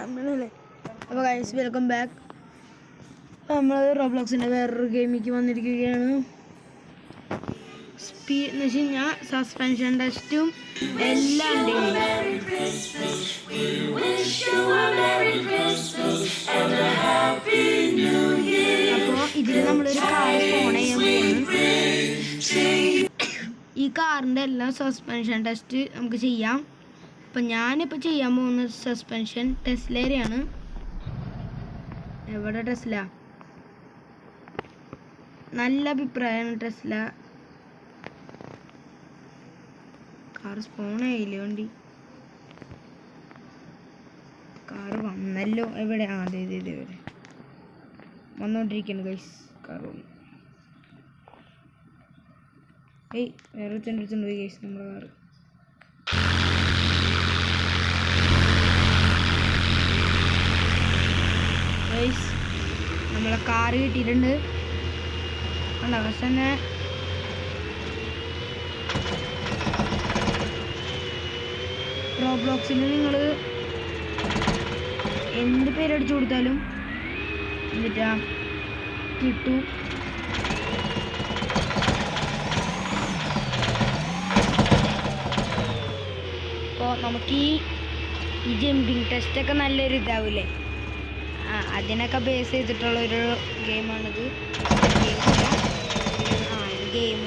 അങ്ങനല്ലേ. അപ്പോൾ guys welcome back. നമ്മൾ റോബ്ലോക്സിൻ്റെ വേറൊരു ഗെയിമിലേക്ക് വന്നിരിക്കുകയാണ്. സ്പീഡ് എന്ന് വെച്ച് കഴിഞ്ഞാൽ സസ്പെൻഷൻ ടെസ്റ്റും എല്ലാം ഉണ്ട്. അപ്പോൾ ഇതിൽ നമ്മളൊരു കാർ സ്പോൺ ചെയ്യാൻ പോകുന്നു. ഈ കാറിൻ്റെ എല്ലാം സസ്പെൻഷൻ ടെസ്റ്റ് നമുക്ക് ചെയ്യാം. അപ്പം ഞാനിപ്പോൾ ചെയ്യാൻ പോകുന്ന സസ്പെൻഷൻ ടെസ്ലയാണ്. എവിടെ ടെസ്ല? നല്ല അഭിപ്രായമാണ് ടെസ്ല. കാർ സ്പോൺ ആയില്ലേ വണ്ടി? കാർ വന്നല്ലോ. എവിടെ? അതെ എവിടെ വന്നോണ്ടിരിക്കുന്നു ഗൈസ്. കാർ വന്നു. വേറെ ചെണ്ടിട്ടുണ്ട് പോയി ഗൈസ് നമ്മുടെ കാറ്. ഗൈസ് നമ്മളെ കാറ് കിട്ടിയിട്ടുണ്ട്. കണ്ടോ? പക്ഷെ തന്നെ റോബ്ലോക്സിൽ നിങ്ങൾ എന്ത് പേരടിച്ചു കൊടുത്താലും എന്നിട്ടാ കിട്ടും. അപ്പോൾ നമുക്ക് ഈ ജമ്പിങ് ടെസ്റ്റൊക്കെ നല്ലൊരു ഇതാവില്ലേ? അതിനൊക്കെ ബേസ് ചെയ്തിട്ടുള്ളൊരു ഗെയിമാണിത്. ഗെയിം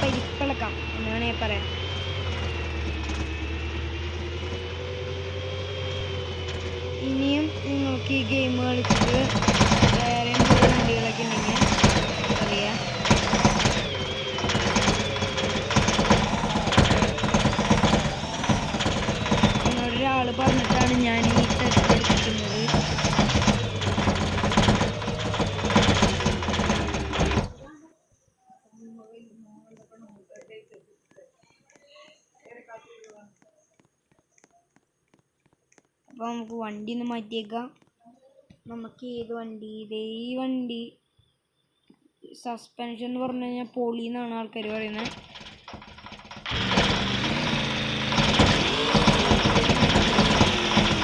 പരിപ്പിളക്കാം എന്ന് വേണമെങ്കിൽ പറയാം. ഇനിയും നിങ്ങൾക്ക് ഈ ഗെയിം കളിച്ചിട്ട് വേറെ വണ്ടികളൊക്കെ ഉണ്ടെങ്കിൽ അറിയാം. എന്നോടൊരാൾ പറഞ്ഞിട്ടാണ് ഞാൻ ഈ ടെസ്റ്റ് എടുക്കുന്നത്. അപ്പോൾ നമുക്ക് വണ്ടി ഒന്ന് മാറ്റിയേക്കാം. നമുക്ക് ഏത് വണ്ടി? ഈ വണ്ടി സസ്പെൻഷൻ എന്ന് പറഞ്ഞു കഴിഞ്ഞാൽ പൊളി എന്നാണ് ആൾക്കാർ പറയുന്നത്.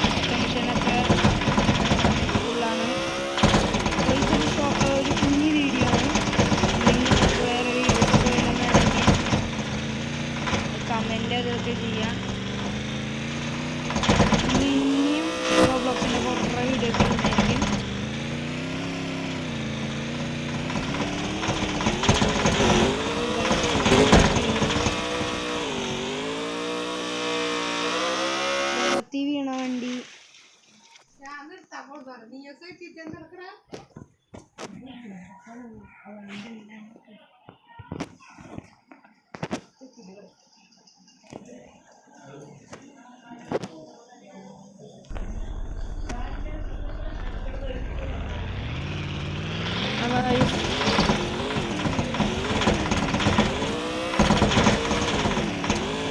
സസ്പെൻഷനൊക്കെ ഫുള്ളാണ്. ഒരു കുഞ്ഞു വീഡിയോ ആണ്. നിങ്ങൾക്ക് വേറെ വീഡിയോസ് വേണമെന്നുണ്ടെങ്കിൽ കമൻറ്റ് അതൊക്കെ ചെയ്യാം. ഇനിയും റോബ്ലോക്സിൻ്റെ കുറേ വീഡിയോസ് ഉണ്ടായിരിക്കും. വീണ വണ്ടി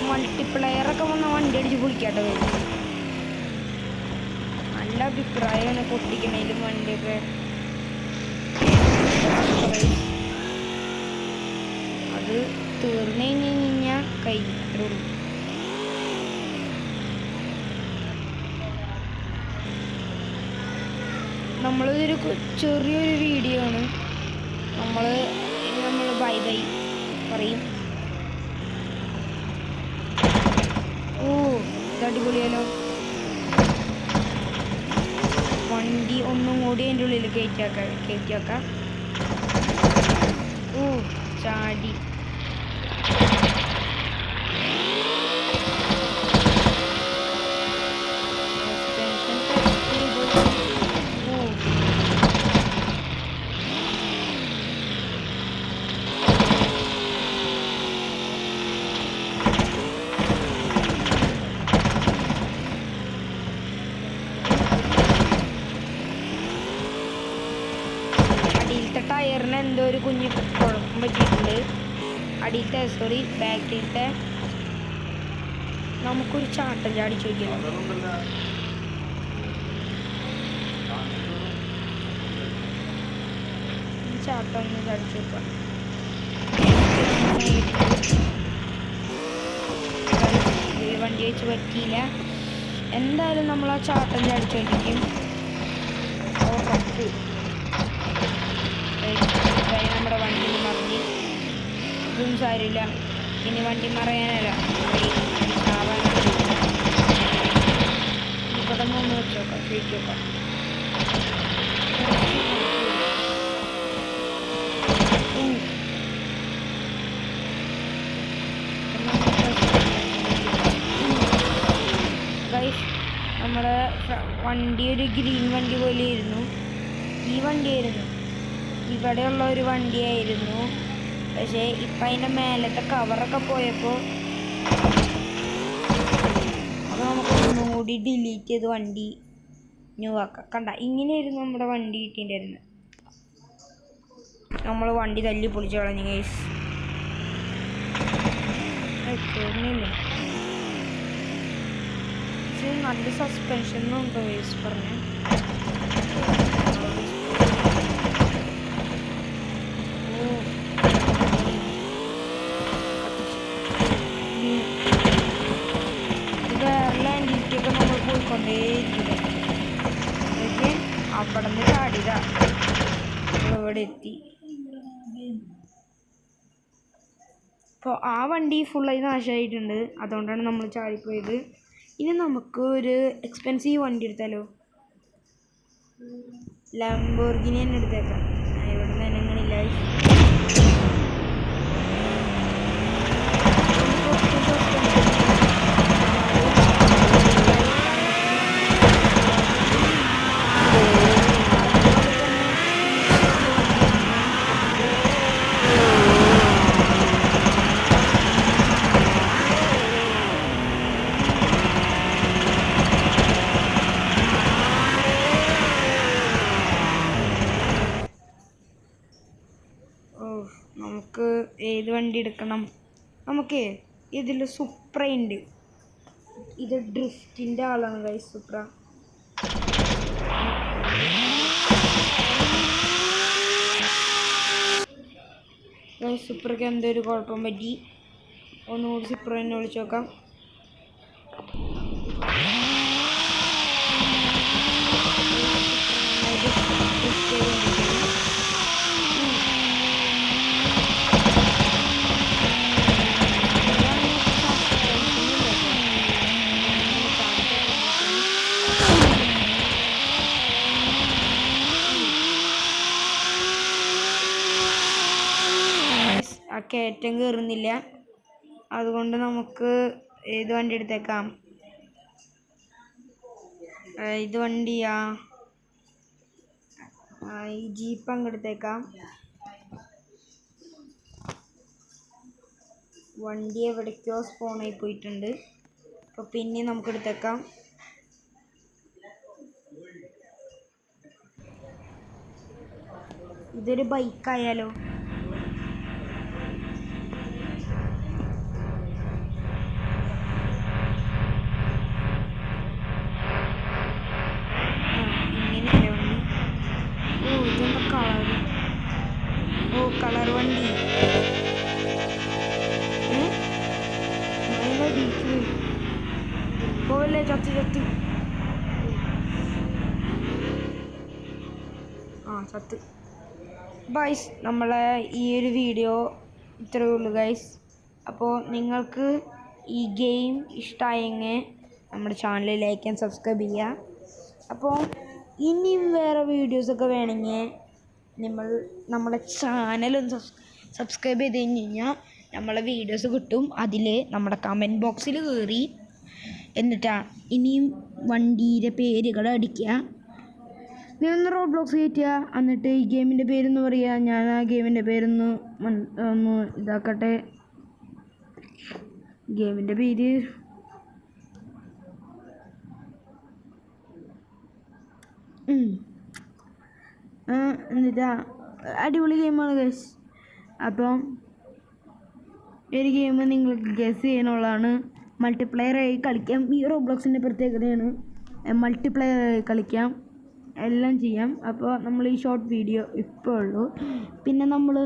മൾട്ടിപ്ലെയറൊക്കെ വന്ന വണ്ടി അടിച്ച് പൊളിക്കാട്ടോ. നല്ല അഭിപ്രായമാണ് പൊട്ടിക്കണേലും വണ്ടിയൊക്കെ. അത് തീർന്നു കഴിഞ്ഞാൽ കഴിഞ്ഞിട്ടേ ഉള്ളൂ. നമ്മളിതൊരു ചെറിയൊരു വീഡിയോ ആണ്. നമ്മൾ ബൈ ബൈ പറയും. ഇത് അടിപൊളിയാലോ. വണ്ടി ഒന്നും കൂടി അതിൻ്റെ ഉള്ളിൽ കയറ്റി വെക്കാം. ചാടി. ടയറിന് എന്തോ ഒരു കുഞ്ഞ് കുഴപ്പം പറ്റിയിട്ടുണ്ട്. ബാക്കിലത്തെ നമുക്കൊരു ചാട്ടം ചാടിച്ചു നോക്കിയാലോ. ചാട്ടം ഒന്ന് ചാടിച്ചു നോക്കാം. വണ്ടി വെച്ച് പറ്റിയില്ല. എന്തായാലും നമ്മൾ ആ ചാട്ടം ചാടിച്ചോണ്ടിരിക്കും. നമ്മുടെ വണ്ടി മറിഞ്ഞ് ഇതൊന്നും സാരമില്ല. ഇനി വണ്ടി മറിയാനല്ല ഇപ്പൊ തന്നെ ഒന്ന് വെച്ചോക്കാം, ചോദിച്ചോക്കാം. നമ്മുടെ വണ്ടി ഒരു ഗ്രീൻ വണ്ടി പോലെ ആയിരുന്നു. ഈ വണ്ടിയായിരുന്നു, ഇവിടെയുള്ള ഒരു വണ്ടിയായിരുന്നു. പക്ഷേ ഇപ്പം അതിൻ്റെ മേലത്തെ കവറൊക്കെ പോയപ്പോൾ അത് നമുക്ക് ഒന്നും കൂടി ഡിലീറ്റ് ചെയ്ത് വണ്ടി ന്യൂ ആക്കാം. കണ്ട, ഇങ്ങനെയായിരുന്നു നമ്മുടെ വണ്ടി കിട്ടിയിട്ടുണ്ടായിരുന്നത്. നമ്മൾ വണ്ടി തല്ലി പൊളിച്ച് കളഞ്ഞു ഗൈസ്. കേൾക്കുന്നില്ലേ? നല്ല സസ്പെൻഷൻ ഉണ്ടോ ഗൈസ് പറഞ്ഞു. വേറെ ലാൻഡിലേക്കൊക്കെ നമ്മൾ പോയിക്കൊണ്ടേയിരിക്കില്ല. അവിടെ നിന്ന് ചാടിയതാ, ഇവിടെ എത്തി. അപ്പോൾ ആ വണ്ടി ഫുള്ളായി നാശമായിട്ടുണ്ട്, അതുകൊണ്ടാണ് നമ്മൾ ചാടിപ്പോയത്. ഇനി നമുക്ക് ഒരു എക്സ്പെൻസീവ് വണ്ടി എടുത്താലോ? ലംബോർഗിനി തന്നെ എടുത്തേക്കാം. ഇവിടെ നിന്ന് അനങ്ങളില്ല. നമുക്ക് ഏത് വണ്ടി എടുക്കണം? നമുക്ക് ഇതിൽ സുപ്ര ഉണ്ട്. ഇത് ഡ്രിഫ്റ്റിൻ്റെ ആളാണ് ഗൈസ് സുപ്ര. ഗൈസ് സുപ്രയ്ക്ക് എന്തൊരു കുഴപ്പം പറ്റി. ഒന്നുകൂടി സുപ്ര എന്നെ വിളിച്ച് നോക്കാം. ആ കയറ്റം കയറുന്നില്ല, അതുകൊണ്ട് നമുക്ക് ഏത് വണ്ടി എടുത്തേക്കാം? ഇത് വണ്ടിയാ, ഈ ജീപ്പ് അങ്ങ് എടുത്തേക്കാം. വണ്ടി എവിടേക്കോ സ്പോണായി പോയിട്ടുണ്ട്. അപ്പോൾ പിന്നെ നമുക്ക് എടുത്തേക്കാം. ഇതൊരു ബൈക്കായാലോ? കളർ വണ്ടി പോലെ ചത്ത് ചത്ത്. ഗൈസ്, നമ്മളെ ഈ ഒരു വീഡിയോ ഇത്രയേ ഉള്ളൂ ഗൈസ്. അപ്പോൾ നിങ്ങൾക്ക് ഈ ഗെയിം ഇഷ്ടമായെങ്കിൽ നമ്മുടെ ചാനൽ ലൈക്ക് ആൻഡ് സബ്സ്ക്രൈബ് ചെയ്യുക. അപ്പോൾ ഇനിയും വേറെ വീഡിയോസൊക്കെ വേണമെങ്കിൽ നമ്മളെ ചാനലൊന്ന് സബ്സ്ക്രൈബ് ചെയ്ത് കഴിഞ്ഞാൽ നമ്മളെ വീഡിയോസ് കിട്ടും. അതിൽ നമ്മുടെ കമൻറ്റ് ബോക്സിൽ കയറി എന്നിട്ടാ ഇനിയും വണ്ടിയുടെ പേരുകൾ അടിക്കുക. നീ ഒന്ന് റോബ്ലോക്സ് കയറ്റുക, എന്നിട്ട് ഈ ഗെയിമിൻ്റെ പേരൊന്ന് പറയുക. ഞാൻ ആ ഗെയിമിൻ്റെ പേരൊന്ന് ഇതാക്കട്ടെ. ഗെയിമിൻ്റെ പേര് എന്നിട്ടാ അടിപൊളി ഗെയിമാണ് ഗൈസ്. അപ്പം ഒരു ഗെയിം നിങ്ങൾക്ക് ഗസ് ചെയ്യാനുള്ളതാണ്. മൾട്ടിപ്ലെയറായി കളിക്കാം. ഈ റോബ്ലോക്സിൻ്റെ പ്രത്യേകതയാണ് മൾട്ടിപ്ലെയറായി കളിക്കാം, എല്ലാം ചെയ്യാം. അപ്പോൾ നമ്മൾ ഈ ഷോർട്ട് വീഡിയോ ഇപ്പോൾ ഉള്ളൂ. പിന്നെ നമ്മൾ